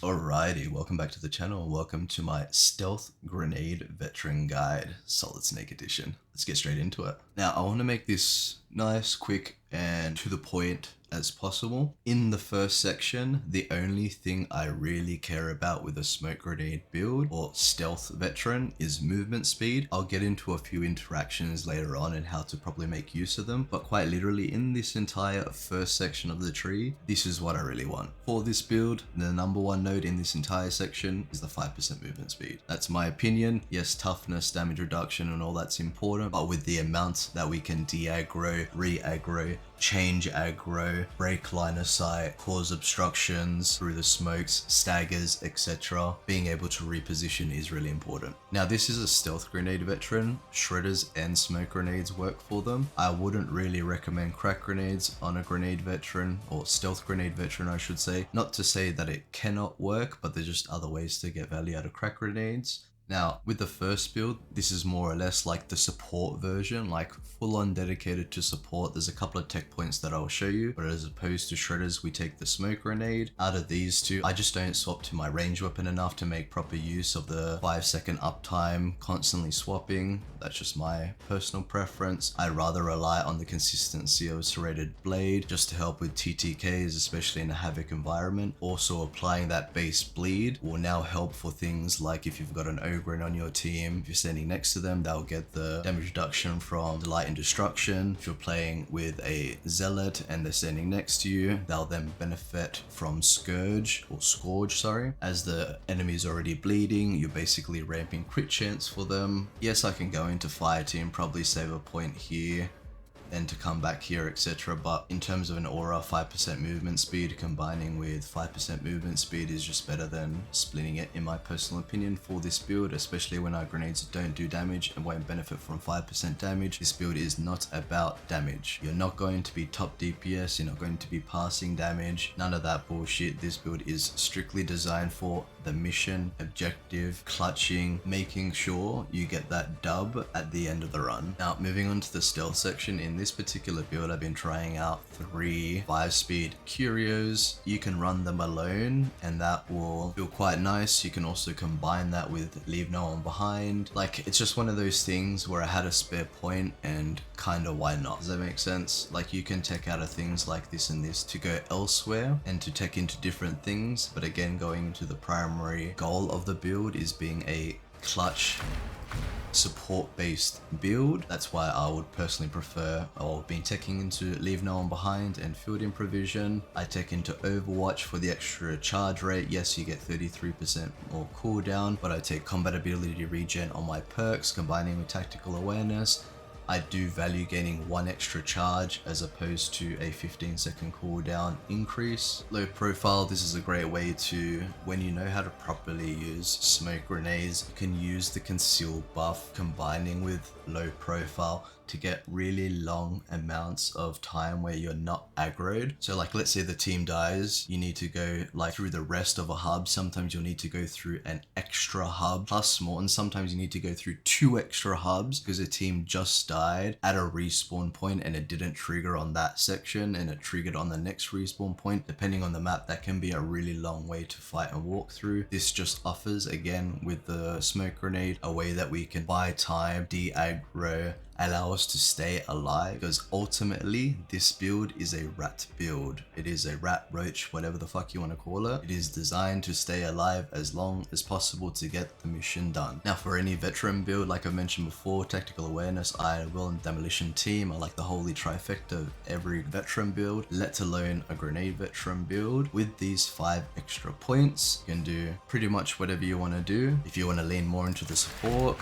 Alrighty, welcome back to the channel and welcome to my Stealth Grenade Veteran Guide, Solid Snake Edition. Let's get straight into it. Now, I want to make this nice, quick, and to the point as possible. In the first section, the only thing I really care about with a smoke grenade build or stealth veteran is movement speed. I'll get into a few interactions later on and how to probably make use of them, but quite literally in this entire first section of the tree, this is what I really want. For this build, the number one node in this entire section is the 5% movement speed. That's my opinion. Yes, toughness, damage reduction and all that's important, but with the amount that we can de-aggro, re-aggro, change aggro, break line of sight, cause obstructions through the smokes, staggers, etc. Being able to reposition is really important. Now this is a stealth grenade veteran. Shredders and smoke grenades work for them. I wouldn't really recommend crack grenades on a grenade veteran, or stealth grenade veteran I should say. Not to say that it cannot work, but there's just other ways to get value out of crack grenades. Now, with the first build, this is more or less like the support version, like full on dedicated to support. There's a couple of tech points that I'll show you, but as opposed to shredders, we take the smoke grenade. Out of these two, I just don't swap to my range weapon enough to make proper use of the 5-second uptime, constantly swapping. That's just my personal preference. I'd rather rely on the consistency of a serrated blade just to help with TTKs, especially in a Havoc environment. Also, applying that base bleed will now help for things like if you've got an ogre on your team, if you're standing next to them, they'll get the damage reduction from Delight and Destruction. If you're playing with a Zealot and they're standing next to you, they'll then benefit from Scourge, sorry. As the enemy's already bleeding, you're basically ramping crit chance for them. Yes, I can go into Fire Team, probably save a point here, then to come back here, etc. But in terms of an aura, 5% movement speed combining with 5% movement speed is just better than splitting it, in my personal opinion, for this build, especially when our grenades don't do damage and won't benefit from 5% damage. This build is not about damage. You're not going to be top DPS, you're not going to be passing damage, none of that bullshit. This build is strictly designed for the mission, objective, clutching, making sure you get that dub at the end of the run. Now, moving on to the stealth section, in this particular build, I've been trying out 3 5-speed curios. You can run them alone and that will feel quite nice. You can also combine that with leave no one behind. Like, it's just one of those things where I had a spare point and kinda why not? Does that make sense? Like, you can tech out of things like this and this to go elsewhere and to tech into different things, but again, going into the primary goal of the build is being a clutch support based build. That's why I would personally prefer, or been teching into leave no one behind and field improvision. I tech into Overwatch for the extra charge rate. Yes, you get 33% more cooldown, but I take combat ability regen on my perks combining with tactical awareness. I do value gaining 1 extra charge as opposed to a 15-second cooldown increase. Low profile, this is a great way to, when you know how to properly use smoke grenades, you can use the conceal buff combining with low profile to get really long amounts of time where you're not aggroed. So like, let's say the team dies, you need to go like through the rest of a hub. Sometimes you'll need to go through an extra hub plus more, and sometimes you need to go through 2 extra hubs because a team just died at a respawn point and it didn't trigger on that section and it triggered on the next respawn point. Depending on the map, that can be a really long way to fight and walk through. This just offers, again with the smoke grenade, a way that we can buy time, de-aggro, allow us to stay alive, because ultimately this build is a rat build. It is a rat, roach, whatever the fuck you want to call it. It is designed to stay alive as long as possible to get the mission done. Now, for any veteran build, like I mentioned before, tactical awareness, iron will, and demolition team are like the holy trifecta of every veteran build, let alone a grenade veteran build. With these 5 extra points, you can do pretty much whatever you want to do. If you want to lean more into the support,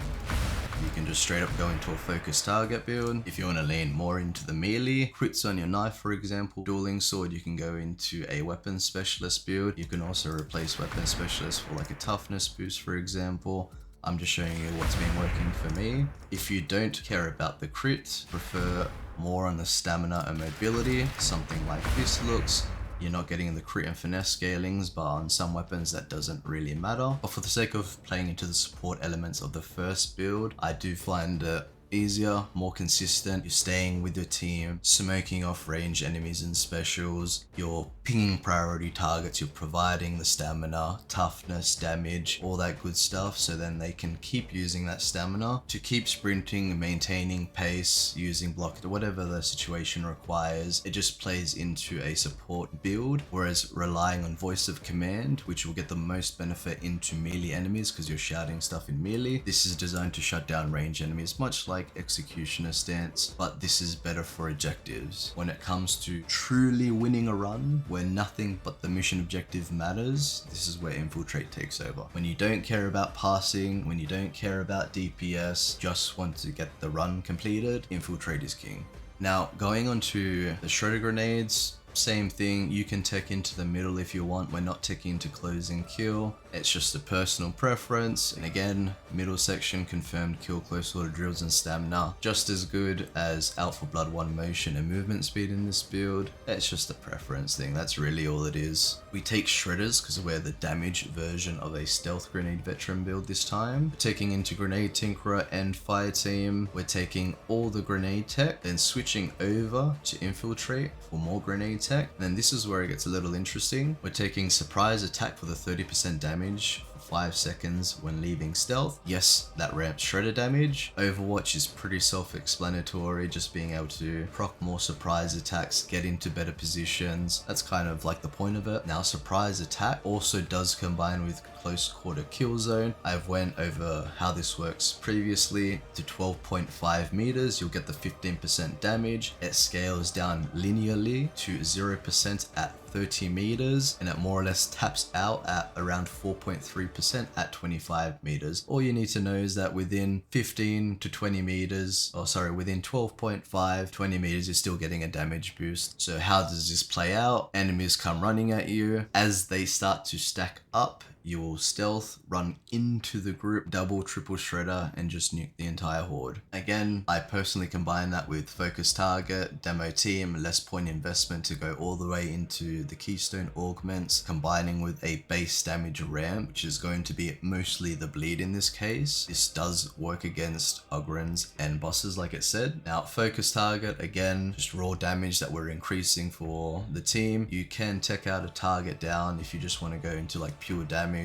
you can just straight up go into a focused target build. If you want to lean more into the melee, crits on your knife for example, dueling sword, you can go into a weapon specialist build. You can also replace weapon specialist for like a toughness boost for example. I'm just showing you what's been working for me. If you don't care about the crit, prefer more on the stamina and mobility, something like this looks. You're not getting the crit and finesse scalings, but on some weapons that doesn't really matter. But for the sake of playing into the support elements of the first build, I do find it easier, more consistent. You're staying with your team, smoking off range enemies and specials. You're pinging priority targets, you're providing the stamina, toughness, damage, all that good stuff, so then they can keep using that stamina to keep sprinting, maintaining pace, using block, whatever the situation requires. It just plays into a support build, whereas relying on voice of command, which will get the most benefit into melee enemies because you're shouting stuff in melee. This is designed to shut down range enemies, much like Executioner stance, but this is better for objectives. When it comes to truly winning a run, where nothing but the mission objective matters, this is where Infiltrate takes over. When you don't care about passing, when you don't care about DPS, just want to get the run completed, Infiltrate is king. Now, going on to the Shredder Grenades, same thing, you can tech into the middle if you want. We're not teching into close and kill. It's just a personal preference. And again, middle section, confirmed kill, close order drills and stamina. Just as good as Alpha Blood 1 motion and movement speed in this build. It's just a preference thing. That's really all it is. We take Shredders because we're the damage version of a Stealth Grenade Veteran build this time. We're taking into Grenade Tinkerer and Fire Team. We're taking all the grenade tech, then switching over to Infiltrate for more grenade tech. Then this is where it gets a little interesting. We're taking Surprise Attack for the 30% damage for 5 seconds when leaving stealth. Yes, that ramps shredder damage. Overwatch is pretty self-explanatory, just being able to proc more surprise attacks, get into better positions. That's kind of like the point of it. Now, Surprise Attack also does combine with Close Quarter Kill Zone. I've went over how this works previously. To 12.5 meters, you'll get the 15% damage. It scales down linearly to 0% at 30 meters, and it more or less taps out at around 4.3% at 25 meters. All you need to know is that within 15 to 20 meters, within 12.5, 20 meters, you're still getting a damage boost. So how does this play out? Enemies come running at you. As they start to stack up, you will stealth, run into the group, double, triple shredder, and just nuke the entire horde. Again, I personally combine that with focus target, demo team, less point investment to go all the way into the Keystone augments, combining with a base damage ramp, which is going to be mostly the bleed in this case. This does work against Ogrins and bosses, like it said. Now, focus target, again, just raw damage that we're increasing for the team. You can tech out a target down if you just want to go into like pure damage.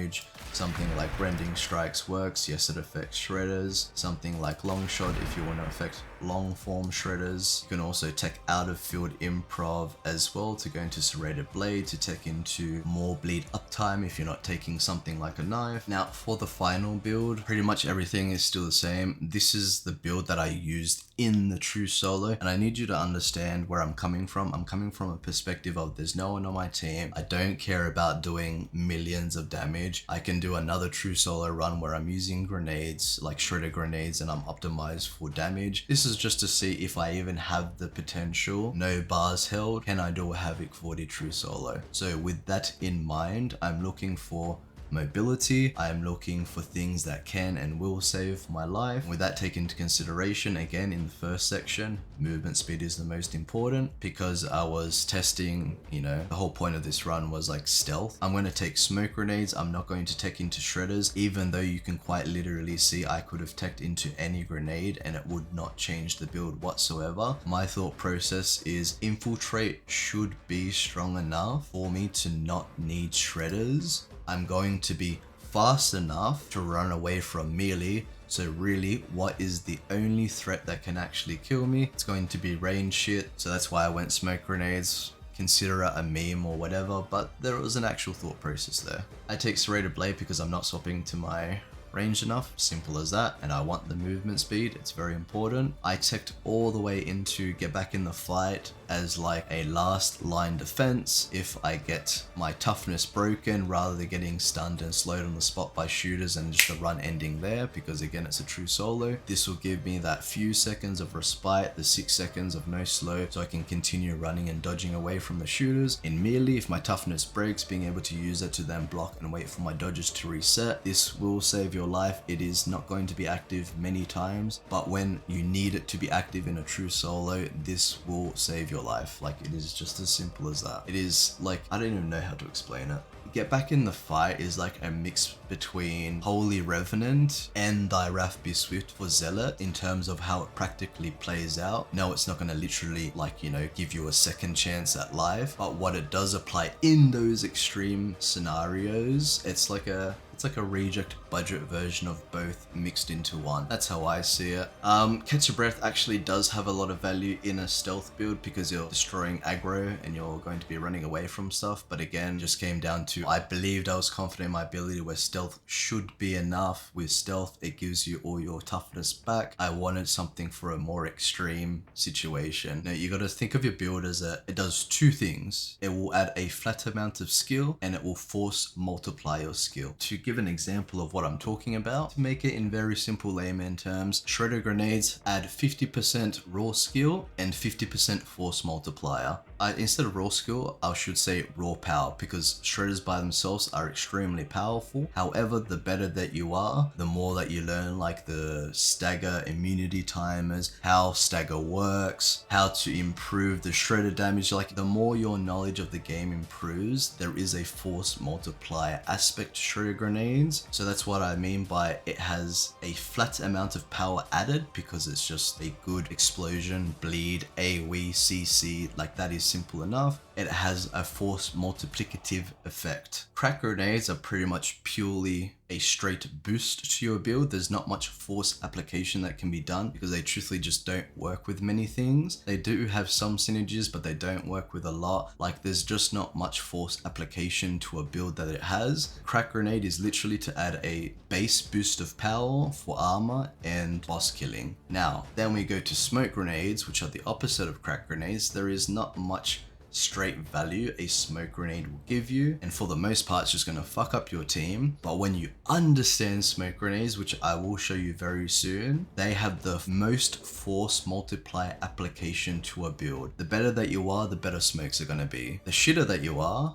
Something like Rending Strikes works. Yes, it affects shredders. Something like Long Shot if you want to affect long form shredders. You can also tech out of field improv as well to go into Serrated Blade to tech into more bleed uptime if you're not taking something like a knife. Now, for the final build, pretty much everything is still the same. This is the build that I used in the true solo, and I need you to understand where I'm coming from. I'm coming from a perspective of there's no one on my team. I don't care about doing millions of damage. I can do another true solo run where I'm using grenades like shredder grenades and I'm optimized for damage. This is just to see if I even have the potential. No bars held. Can I do a Havoc 40 true solo? So with that in mind, I'm looking for mobility. I'm looking for things that can and will save my life. With that taken into consideration, again, in the first section, movement speed is the most important because I was testing, the whole point of this run was like stealth. I'm going to take smoke grenades. I'm not going to tech into shredders, even though you can quite literally see I could have teched into any grenade and it would not change the build whatsoever. My thought process is Infiltrate should be strong enough for me to not need shredders. I'm going to be fast enough to run away from melee. So really, what is the only threat that can actually kill me? It's going to be range shit. So that's why I went smoke grenades. Consider it a meme or whatever, but there was an actual thought process there. I take Serrated Blade because I'm not swapping to my range enough, simple as that, and I want the movement speed, it's very important. I teched all the way into get back in the fight as like a last line defense if I get my toughness broken, rather than getting stunned and slowed on the spot by shooters and just the run ending there, because again, it's a true solo. This will give me that few seconds of respite, the 6 seconds of no slow, so I can continue running and dodging away from the shooters. In melee, if my toughness breaks, being able to use it to then block and wait for my dodges to reset. This will save your life. It is not going to be active many times, but when you need it to be active in a true solo, this will save your life. Like, it is just as simple as that. It is like, I don't even know how to explain it. Get Back in the Fight is like a mix between Holy Revenant and Thy Wrath Be Swift for Zealot in terms of how it practically plays out. No, it's not going to literally, like, you know, give you a second chance at life, but what it does apply in those extreme scenarios, it's like a reject budget version of both mixed into one. That's how I see it. Catch Your Breath actually does have a lot of value in a stealth build because you're destroying aggro and you're going to be running away from stuff. But again, just came down to, I believed I was confident in my ability where stealth should be enough. With stealth, it gives you all your toughness back. I wanted something for a more extreme situation. Now you got to think of your build as it does two things. It will add a flat amount of skill and it will force multiply your skill. To give an example of what I'm talking about, to make it in very simple layman terms, shredder grenades add 50% raw skill and 50% force multiplier. Instead of raw skill, I should say raw power, because shredders by themselves are extremely powerful. However, the better that you are, the more that you learn, like the stagger immunity timers, how stagger works, how to improve the shredder damage. Like, the more your knowledge of the game improves, there is a force multiplier aspect to shredder grenades. So that's what I mean by it has a flat amount of power added, because it's just a good explosion, bleed, AoE, CC, like that is simple enough. It has a force multiplicative effect. Crack grenades are pretty much purely a straight boost to your build. There's not much force application that can be done because they truthfully just don't work with many things. They do have some synergies, but they don't work with a lot. Like, there's just not much force application to a build that it has. Crack grenade is literally to add a base boost of power for armor and boss killing. Now, then we go to smoke grenades, which are the opposite of crack grenades. There is not much straight value a smoke grenade will give you, and for the most part it's just going to fuck up your team. But when you understand smoke grenades, which I will show you very soon, they have the most force multiplier application to a build. The better that you are, the better smokes are going to be. The shitter that you are,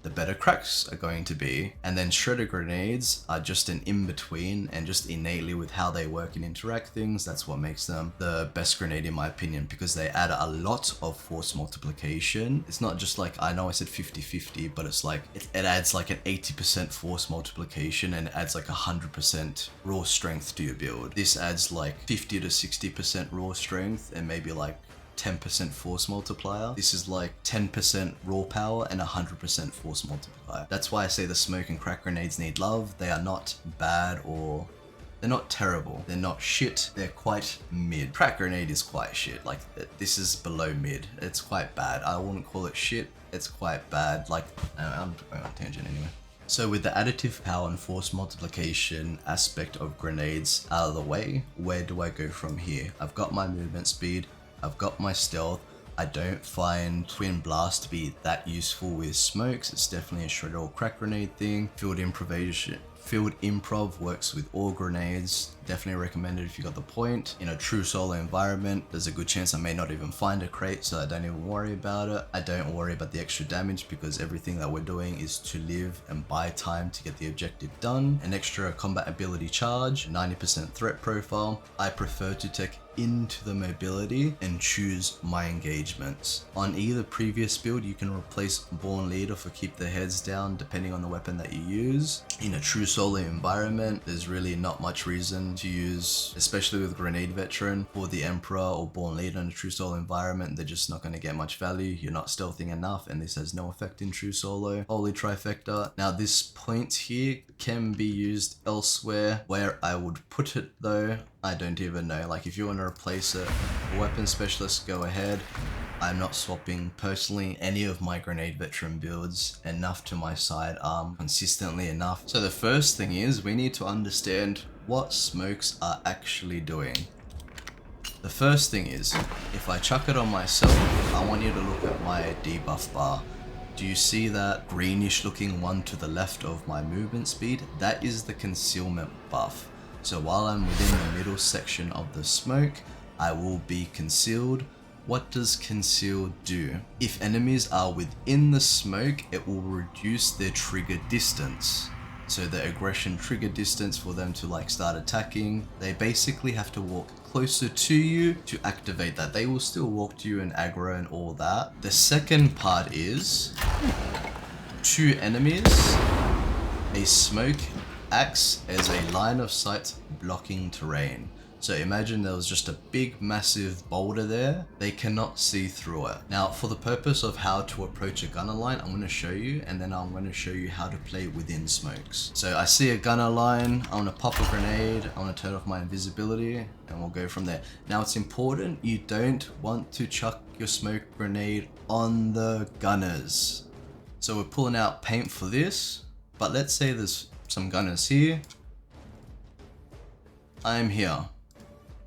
the better cracks are going to be. And then shredder grenades are just an in-between, and just innately with how they work and interact things, that's what makes them the best grenade in my opinion, because they add a lot of force multiplication. It's not just like, I know I said 50-50, but it's like it adds like an 80% force multiplication and it adds like 100% raw strength to your build. This adds like 50 to 60% raw strength and maybe like 10% force multiplier. This is like 10% raw power and 100% force multiplier. That's why I say the smoke and crack grenades need love. They are not bad, or they're not terrible. They're not shit. They're quite mid. Crack grenade is quite shit. Like, this is below mid. It's quite bad. I wouldn't call it shit. It's quite bad. Like, I'm going on a tangent anyway. So with the additive power and force multiplication aspect of grenades out of the way, where do I go from here? I've got my movement speed. I've got my stealth. I don't find Twin Blast to be that useful with smokes. It's definitely a shredder or crack grenade thing. Field improv works with all grenades. Definitely recommended if you got the point. In a true solo environment, there's a good chance I may not even find a crate, so I don't even worry about it. I don't worry about the extra damage because everything that we're doing is to live and buy time to get the objective done. An extra combat ability charge, 90% threat profile. I prefer to take into the mobility and choose my engagements. On either previous build, you can replace Born Leader for keep the heads down depending on the weapon that you use. In a true solo environment, there's really not much reason to use, especially with Grenade Veteran, for the Emperor or Born Leader in a true solo environment. They're just not going to get much value. You're not stealthing enough, and this has no effect in true solo. Holy Trifecta. Now this point here can be used elsewhere. Where I would put it though, I don't even know. Like, if you want to replace it, a weapon specialist, go ahead. I'm not swapping personally any of my Grenade Veteran builds enough to my sidearm consistently enough. So the first thing is we need to understand what smokes are actually doing. The first thing is, if I chuck it on myself, I want you to look at my debuff bar. Do you see that greenish looking one to the left of my movement speed? That is the concealment buff. So while I'm within the middle section of the smoke, I will be concealed. What does conceal do? If enemies are within the smoke, it will reduce their trigger distance. So the aggression trigger distance for them to like start attacking, they basically have to walk closer to you to activate that. They will still walk to you and aggro and all that. The second part is 2 enemies, a smoke acts as a line of sight blocking terrain. So imagine there was just a big massive boulder there, they cannot see through it. Now for the purpose of how to approach a gunner line, I'm going to show you, and then I'm going to show you how to play within smokes. So I see a gunner line, I'm going to pop a grenade, I'm going to turn off my invisibility, and we'll go from there. Now it's important, you don't want to chuck your smoke grenade on the gunners. So we're pulling out paint for this, but let's say there's some gunners here. I'm here.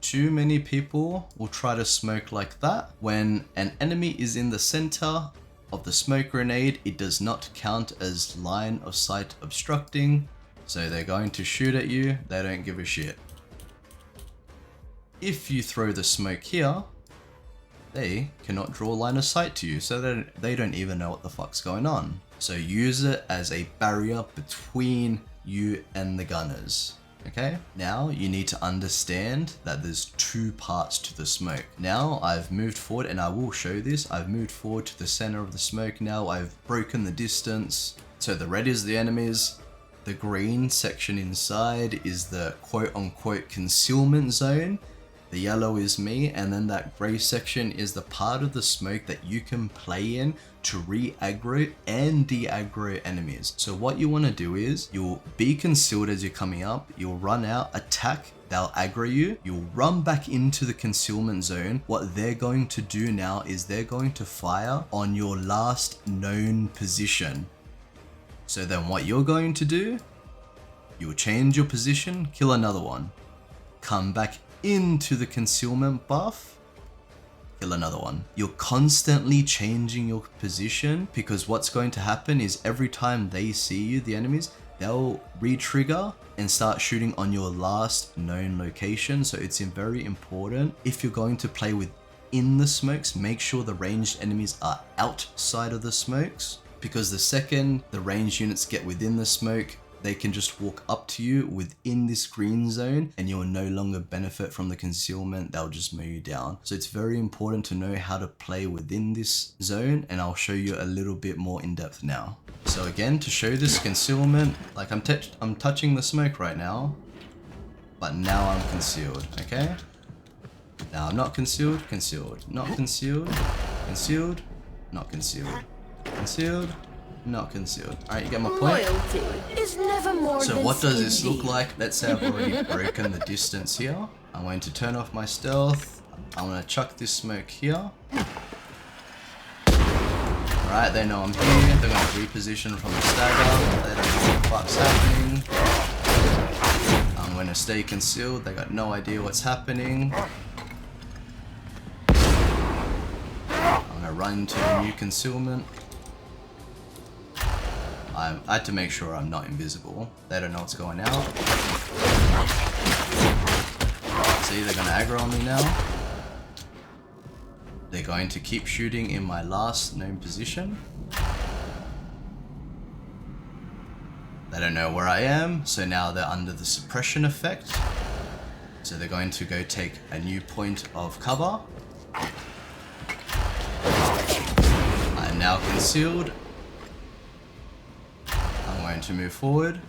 Too many people will try to smoke like that. When an enemy is in the center of the smoke grenade, it does not count as line of sight obstructing. So they're going to shoot at you, they don't give a shit. If you throw the smoke here, they cannot draw line of sight to you, so they don't even know what the fuck's going on. So use it as a barrier between you and the gunners. Okay, now you need to understand that there's 2 parts to the smoke. Now I've moved forward, and I will show this. I've moved forward to the center of the smoke. Now I've broken the distance. So the red is the enemies. The green section inside is the quote unquote concealment zone. The yellow is me, and then that gray section is the part of the smoke that you can play in to re-aggro and de-aggro enemies. So what you want to do is, you'll be concealed as you're coming up, you'll run out, attack, they'll aggro you, you'll run back into the concealment zone. What they're going to do now is they're going to fire on your last known position. So then what you're going to do, you'll change your position, kill another one, come back into the concealment buff, kill another one. You're constantly changing your position, because what's going to happen is every time they see you, the enemies, they'll re-trigger and start shooting on your last known location. So it's very important, if you're going to play within the smokes, make sure the ranged enemies are outside of the smokes, because the second the ranged units get within the smoke, they can just walk up to you within this green zone, and you'll no longer benefit from the concealment, they'll just mow you down. So it's very important to know how to play within this zone, and I'll show you a little bit more in depth now. So again, to show this concealment, like I'm touching the smoke right now, but now I'm concealed, okay? Now I'm not concealed, concealed, not concealed, concealed, not concealed, concealed, not concealed. Alright, you get my point? Is never more so what does this look like? Let's say I've already broken the distance here. I'm going to turn off my stealth. I'm going to chuck this smoke here. Alright, they know I'm here. They're going to reposition from the stagger. They don't know what the fuck's happening. I'm going to stay concealed. They got no idea what's happening. I'm going to run to the new concealment. I had to make sure I'm not invisible. They don't know what's going out. See, they're going to aggro on me now. They're going to keep shooting in my last known position. They don't know where I am, so now they're under the suppression effect. So they're going to go take a new point of cover. I'm now concealed. I'm going to move forward,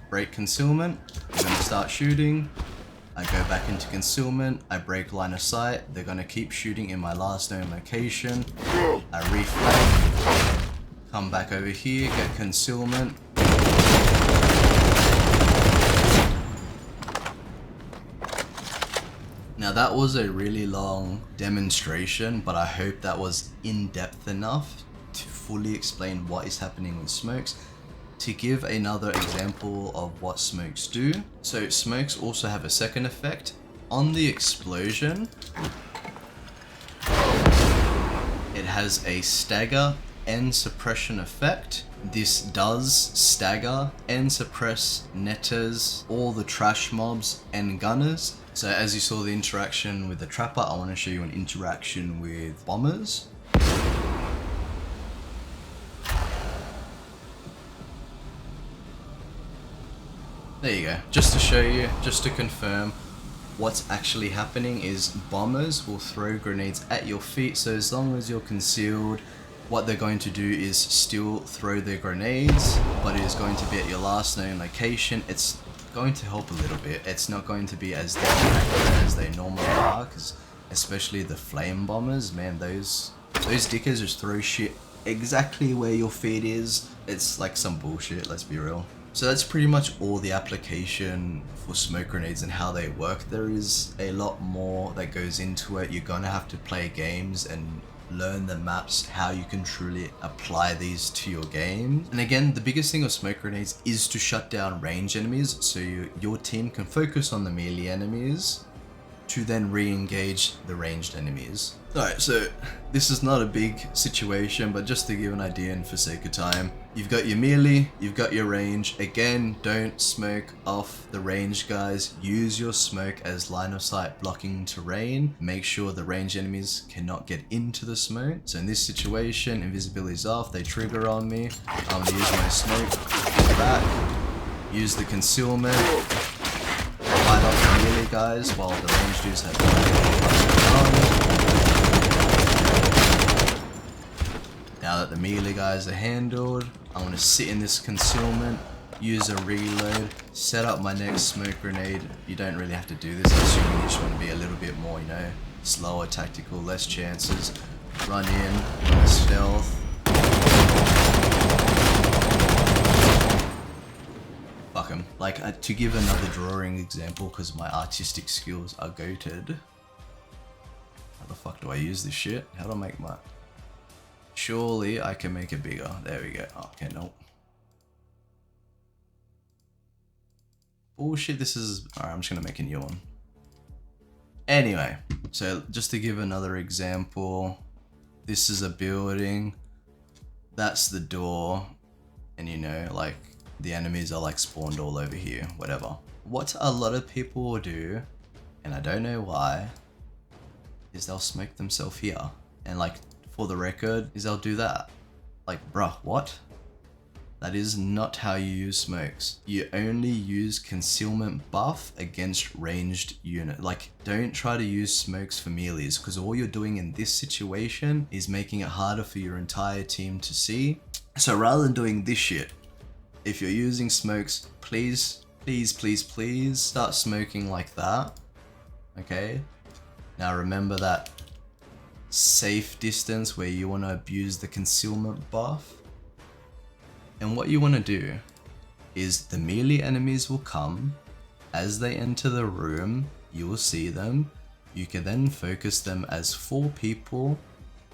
break concealment, I'm going to start shooting, I go back into concealment, I break line of sight, they're going to keep shooting in my last known location, I reflag, come back over here, get concealment. Now that was a really long demonstration, but I hope that was in depth enough to fully explain what is happening with smokes. To give another example of what smokes do, so smokes also have a second effect. On the explosion, it has a stagger and suppression effect. This does stagger and suppress netters, all the trash mobs and gunners. So as you saw the interaction with the trapper, I want to show you an interaction with bombers. There you go, just to show you, just to confirm, what's actually happening is bombers will throw grenades at your feet, so as long as you're concealed, what they're going to do is still throw their grenades, but it is going to be at your last known location. It's going to help a little bit. It's not going to be as detrimental as they normally are, because especially the flame bombers, man, those dickers just throw shit exactly where your feet is. It's like some bullshit, let's be real. So that's pretty much all the application for smoke grenades and how they work. There is a lot more that goes into it. You're gonna have to play games and learn the maps, how you can truly apply these to your game. And again, the biggest thing of smoke grenades is to shut down range enemies, so your team can focus on the melee enemies to then re-engage the ranged enemies. Alright, so this is not a big situation, but just to give an idea and for sake of time, you've got your melee, you've got your range. Again, don't smoke off the ranged guys. Use your smoke as line of sight blocking terrain. Make sure the ranged enemies cannot get into the smoke. So in this situation, invisibility is off, they trigger on me. I'm gonna use my smoke, back, use the concealment, light up the melee guys while the ranged dudes have Now that the melee guys are handled, I'm going to sit in this concealment, use a reload, set up my next smoke grenade. You don't really have to do this, I'm assuming you just want to be a little bit more, you know, slower, tactical, less chances. Run in, stealth. Fuck him. Like, to give another drawing example, because my artistic skills are goated. How the fuck do I use this shit? How do I make my... Surely I can make it bigger. There we go. Okay, nope. Bullshit, this is... Alright, I'm just gonna make a new one. Anyway, so just to give another example, this is a building. That's the door. And you know, like, the enemies are like spawned all over here, whatever. What a lot of people will do, and I don't know why, is they'll smoke themselves here. And like, for the record, is they'll do that. Like, bruh, what? That is not how you use smokes. You only use concealment buff against ranged unit. Like, don't try to use smokes for melees, because all you're doing in this situation is making it harder for your entire team to see. So rather than doing this shit, if you're using smokes, please, please, please, please start smoking like that. Okay? Now remember that safe distance where you want to abuse the concealment buff. And what you want to do is the melee enemies will come. As they enter the room, you will see them. You can then focus them as 4 people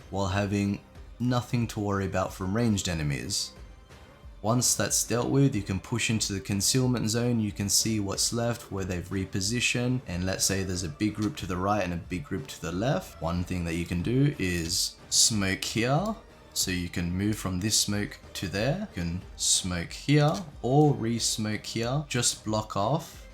while having nothing to worry about from ranged enemies. Once that's dealt with, you can push into the concealment zone. You can see what's left, where they've repositioned, and let's say there's a big group to the right and a big group to the left. One thing that you can do is smoke here, so you can move from this smoke to there. You can smoke here or re-smoke here. Just block off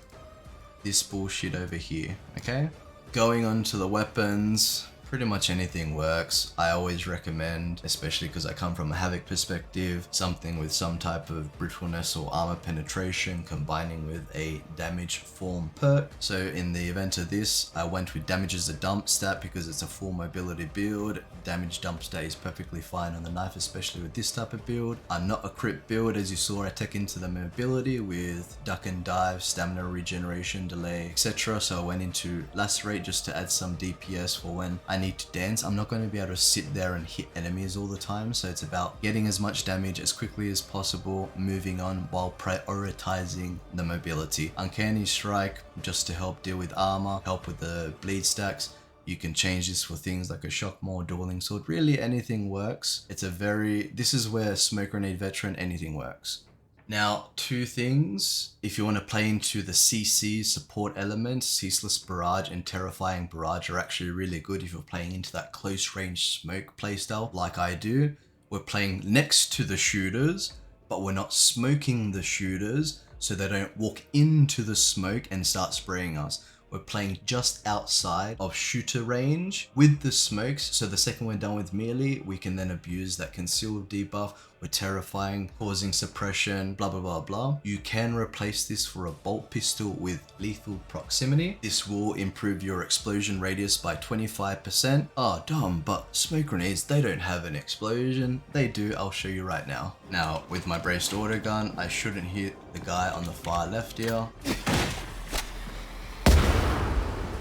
this bullshit over here, okay? Going on to the weapons. Pretty much anything works. I always recommend, especially because I come from a Havoc perspective, something with some type of brittleness or armor penetration combining with a damage form perk. So in the event of this, I went with damage as a dump stat because it's a full mobility build. Damage dump stat is perfectly fine on the knife, especially with this type of build. I'm not a crit build, as you saw I take into the mobility with duck and dive, stamina regeneration, delay, etc. So I went into lacerate just to add some DPS for when I need to dance. I'm not going to be able to sit there and hit enemies all the time, so it's about getting as much damage as quickly as possible, moving on while prioritizing the mobility. Uncanny strike just to help deal with armor, help with the bleed stacks. You can change this for things like a shock maul, dueling sword, really anything works. This is where smoke grenade veteran, anything works. Now, 2 things. If you want to play into the CC support elements, Ceaseless Barrage and Terrifying Barrage are actually really good if you're playing into that close range smoke playstyle like I do. We're playing next to the shooters, but we're not smoking the shooters so they don't walk into the smoke and start spraying us. we're playing just outside of shooter range with the smokes. So the second we're done with melee, we can then abuse that concealed debuff. We're terrifying, causing suppression, blah blah blah blah. You can replace this for a bolt pistol with lethal proximity. This will improve your explosion radius by 25%. Oh dumb, but smoke grenades, they don't have an explosion. They do, I'll show you right now. Now with my braced autogun, I shouldn't hit the guy on the far left here.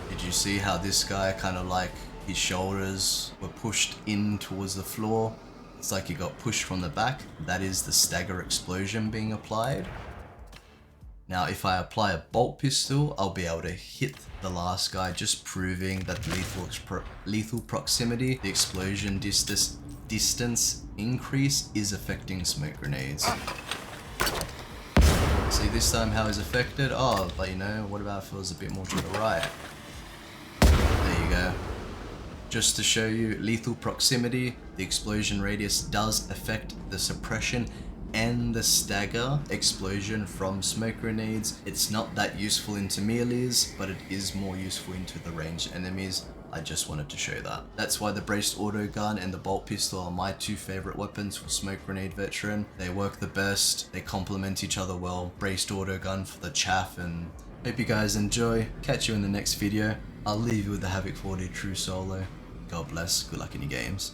Did you see how this guy kind of like his shoulders were pushed in towards the floor? It's like he got pushed from the back. That is the stagger explosion being applied. Now if I apply a bolt pistol, I'll be able to hit the last guy, just proving that the lethal proximity, the explosion distance increase is affecting smoke grenades. See this time how it's affected? Oh, but you know, what about if it was a bit more to the right? There you go. Just to show you, lethal proximity, the explosion radius does affect the suppression and the stagger explosion from smoke grenades. It's not that useful into melees, but it is more useful into the ranged enemies. I just wanted to show that. That's why the braced autogun and the bolt pistol are my two favorite weapons for smoke grenade veteran. They work the best, they complement each other well. Braced autogun for the chaff, and hope you guys enjoy. Catch you in the next video. I'll leave you with the Havoc 40 true solo. God bless, good luck in your games.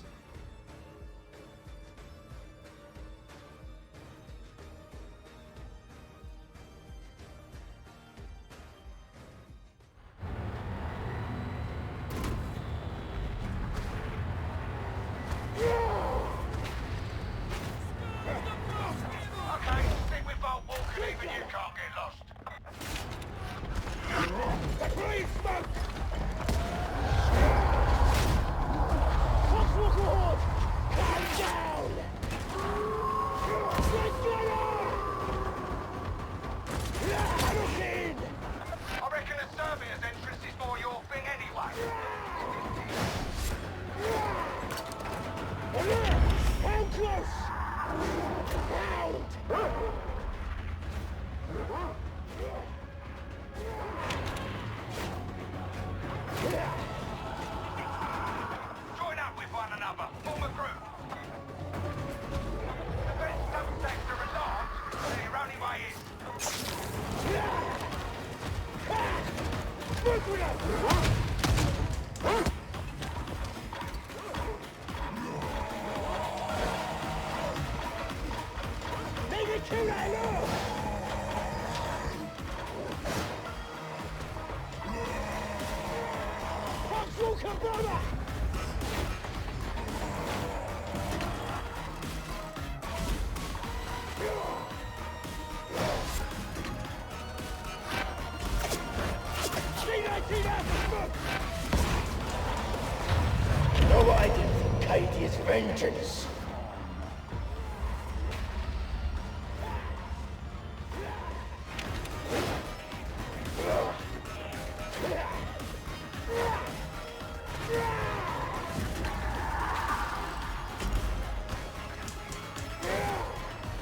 No idea for Katie's vengeance.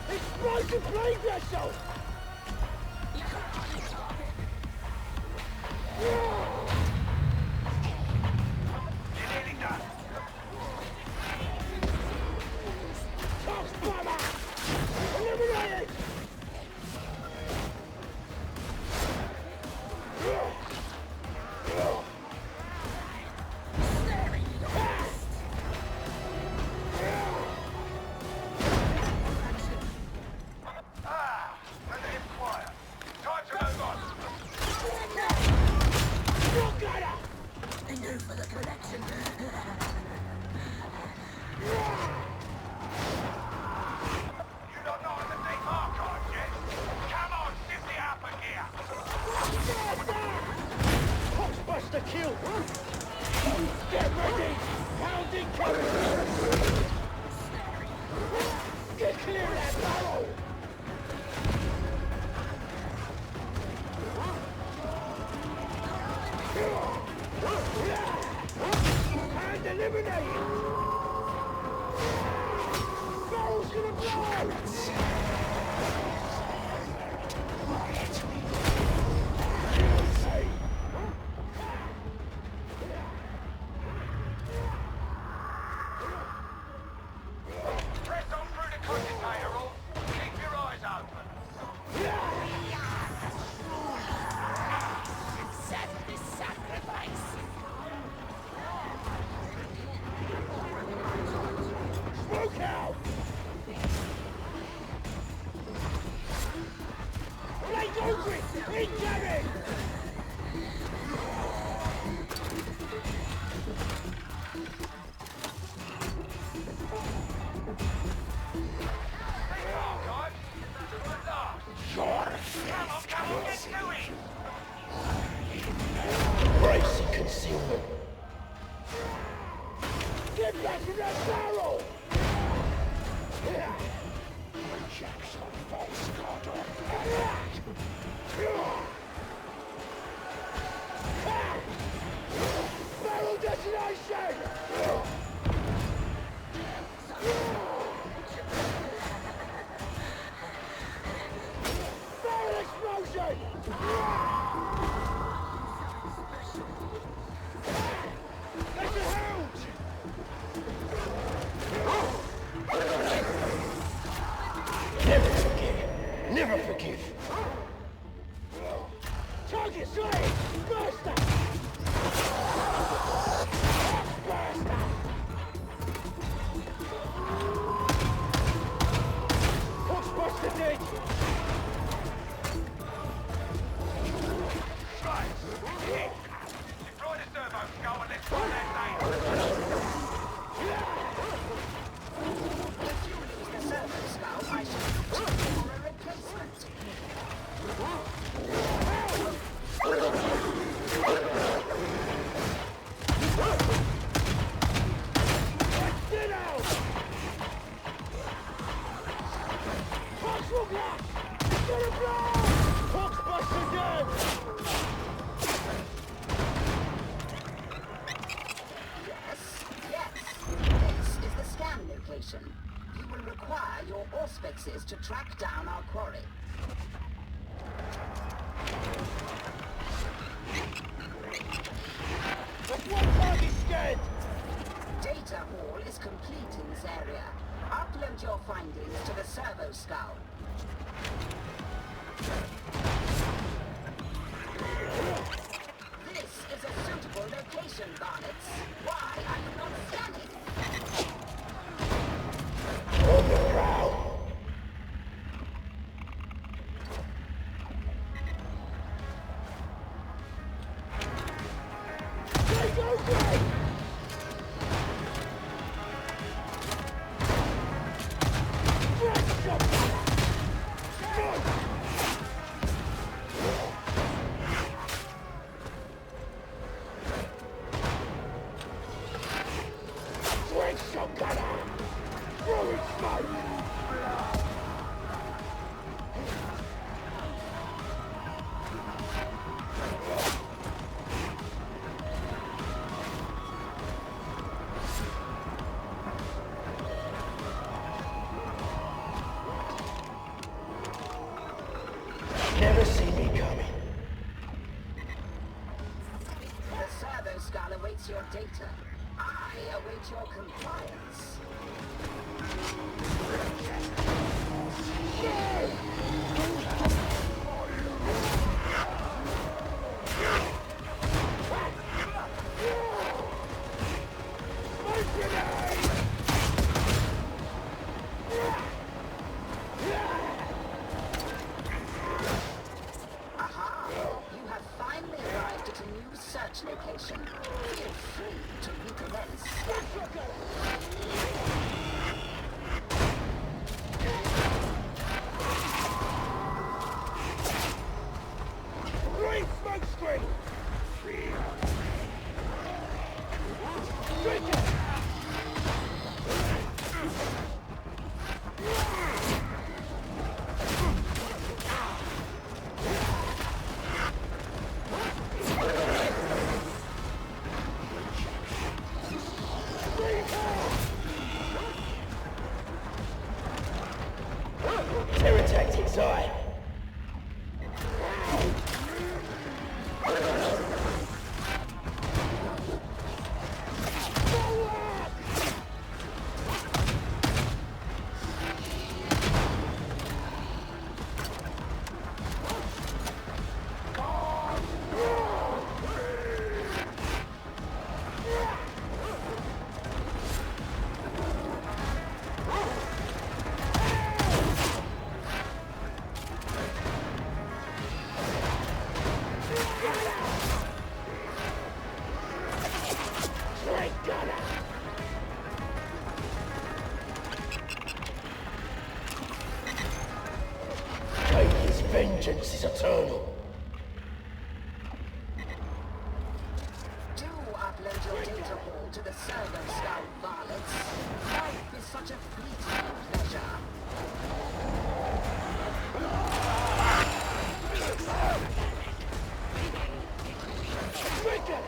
Explosive blade vessel! Kill! Get ready! Pounding cover! Get clear of that barrel! And eliminate! Barrel's gonna blow! Incoming! Brace and concealment. Get back to that barrel! Jackson, false god. Barrel detonation! Barrel explosion! That's a hound! Never forgive! Never forgive! Target slain! Burster! Burster! Hook's busted dead! Destroy the servo skull and let's find that thing. If you lose the servo skull, I shall look to you for a replacement. Get out! Hawks will block! Get him block! Hawks busted dead! Yes. This is the scan location. You will require your auspices to track down our quarry. That's one target scared! Data hall is complete in this area. Upload your findings to the servo skull. This is a suitable location, Barnets. Why are you not scanning? On the prowl! Take over! Fresh shot! Fresh shot gunner! Throwing smoke! Never see me coming. The servo skull awaits your data. I await your compliance. Smoke grenade! Aha! You have finally arrived at a new search location. Feel free to recommence scanning. Green smoke screen! Drink it! Terror tactics, eye! vengeance is eternal. Do upload your data pool to the server, skull varlets. Life is such a fleeting pleasure. Trigger!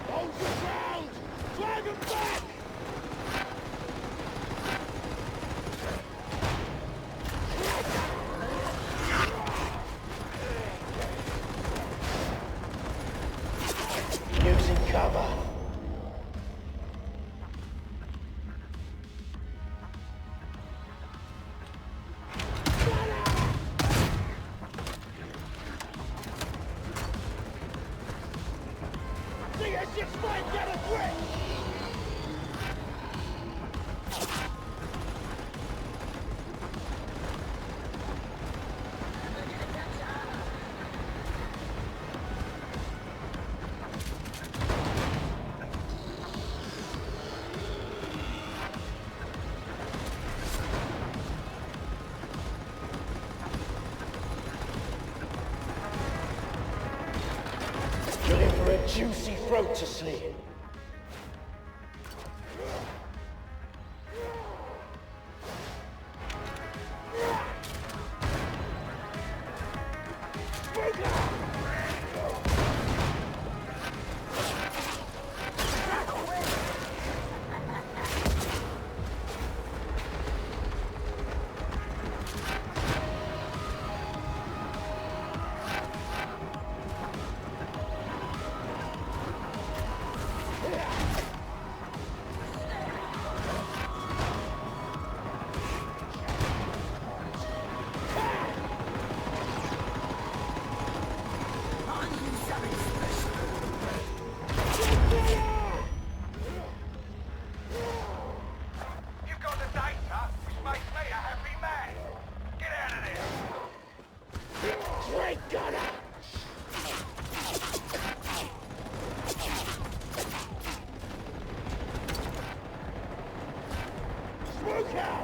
Hold your ground! Drive him back! Using cover. See, I just might get a grip! You're in for a juicy throat to slit. You've got the data, which makes me a happy man. Get out of there. Great gunner! Smoke out!